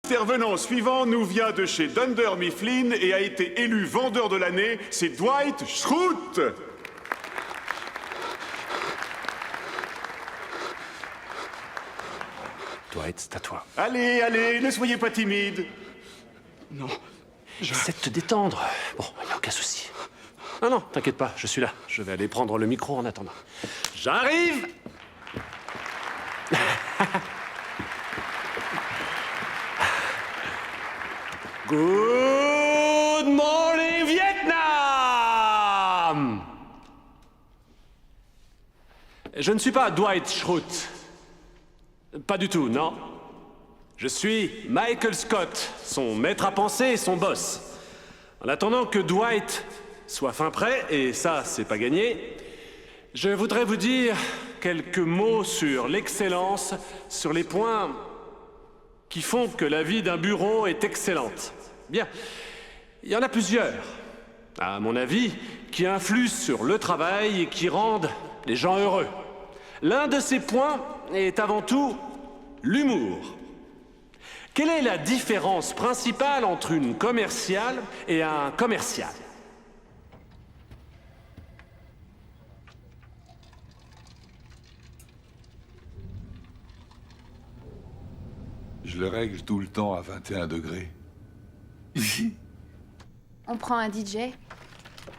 L'intervenant suivant nous vient de chez Dunder Mifflin et a été élu vendeur de l'année, c'est Dwight Schrute. Dwight, c'est à toi. Allez, allez, ne soyez pas timide. Non, Essaie de te détendre. Bon, il n'y a aucun souci. Non, non, t'inquiète pas, je suis là. Je vais aller prendre le micro en attendant. J'arrive! Good morning, Vietnam! Je ne suis pas Dwight Schrute. Pas du tout, non. Je suis Michael Scott, son maître à penser et son boss. En attendant que Dwight soit fin prêt, et ça, c'est pas gagné, je voudrais vous dire quelques mots sur l'excellence, sur les points qui font que la vie d'un bureau est excellente. Bien, il y en a plusieurs, à mon avis, qui influent sur le travail et qui rendent les gens heureux. L'un de ces points est avant tout l'humour. Quelle est la différence principale entre une commerciale et un commercial? Je le règle tout le temps à 21 degrés. On prend un DJ.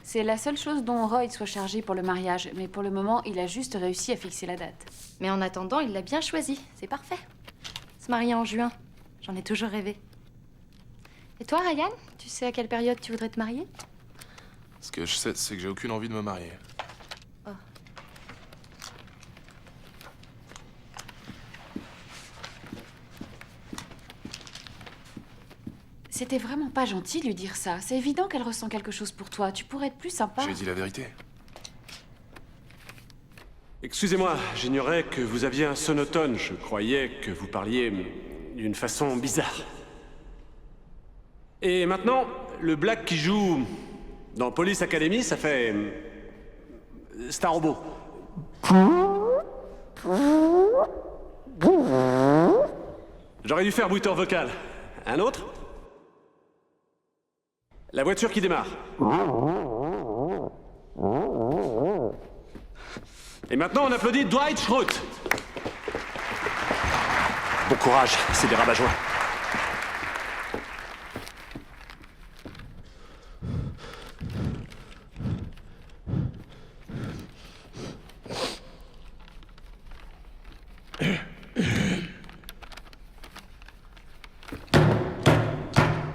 C'est la seule chose dont Roy soit chargé pour le mariage, mais pour le moment, il a juste réussi à fixer la date. Mais en attendant, il l'a bien choisi. C'est parfait. Se marier en juin. J'en ai toujours rêvé. Et toi, Ryan? Tu sais à quelle période tu voudrais te marier? ce que je sais, c'est que j'ai aucune envie de me marier. C'était vraiment pas gentil de lui dire ça. C'est évident qu'elle ressent quelque chose pour toi. Tu pourrais être plus sympa. J'ai dit la vérité. Excusez-moi, j'ignorais que vous aviez un sonotone. Je croyais que vous parliez d'une façon bizarre. Et maintenant, le black qui joue dans Police Academy, ça fait... c'est un robot. J'aurais dû faire bruiteur vocal. Un autre? La voiture qui démarre. Et maintenant, on applaudit Dwight Schrute. Bon courage, c'est des rabat-joie.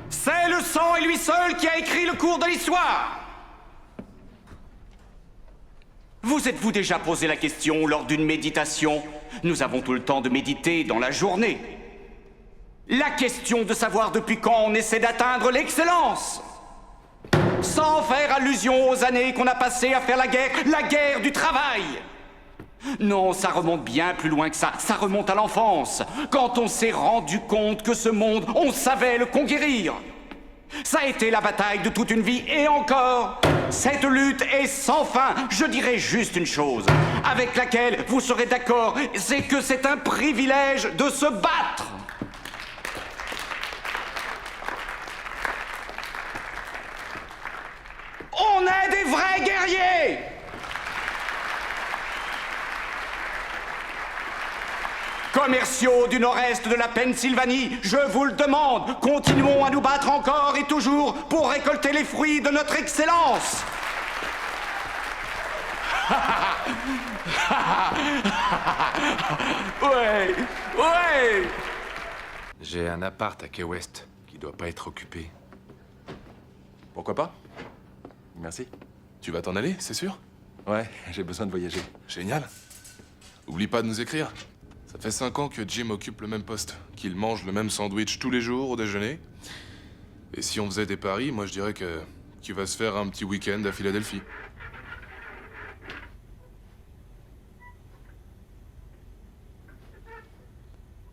C'est le sang et lui seul qui a écrit le cours de l'histoire. Vous êtes-vous déjà posé la question lors d'une méditation? Nous avons tout le temps de méditer dans la journée. La question de savoir depuis quand on essaie d'atteindre l'excellence. Sans faire allusion aux années qu'on a passées à faire la guerre du travail. Non, ça remonte bien plus loin que ça. Ça remonte à l'enfance, quand on s'est rendu compte que ce monde, on savait le conquérir. Ça a été la bataille de toute une vie, et encore, cette lutte est sans fin. Je dirais juste une chose, avec laquelle vous serez d'accord, c'est que c'est un privilège de se battre. On est des vrais guerriers! Commerciaux du nord-est de la Pennsylvanie, je vous le demande, continuons à nous battre encore et toujours pour récolter les fruits de notre excellence. Ouais, ouais. J'ai un appart à Key West qui doit pas être occupé. Pourquoi pas? Merci. Tu vas t'en aller, c'est sûr? Ouais, j'ai besoin de voyager. Génial. Oublie pas de nous écrire. Ça fait 5 ans que Jim occupe le même poste, qu'il mange le même sandwich tous les jours au déjeuner. Et si on faisait des paris, moi je dirais que qu'il va se faire un petit week-end à Philadelphie.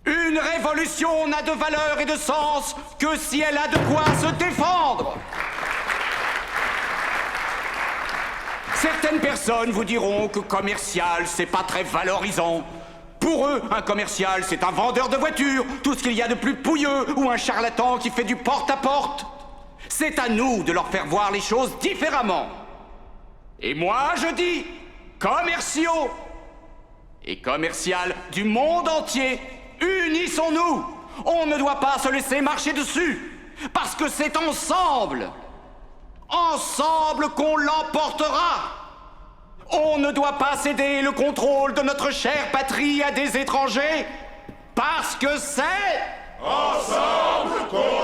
Une révolution n'a de valeur et de sens que si elle a de quoi se défendre. Certaines personnes vous diront que commercial, c'est pas très valorisant. Pour eux, un commercial, c'est un vendeur de voitures, tout ce qu'il y a de plus pouilleux, ou un charlatan qui fait du porte-à-porte. C'est à nous de leur faire voir les choses différemment. Et moi, je dis, commerciaux et commerciales du monde entier, unissons-nous. On ne doit pas se laisser marcher dessus, parce que c'est ensemble qu'on l'emportera. On ne doit pas céder le contrôle de notre chère patrie à des étrangers, parce que c'est... Ensemble qu'on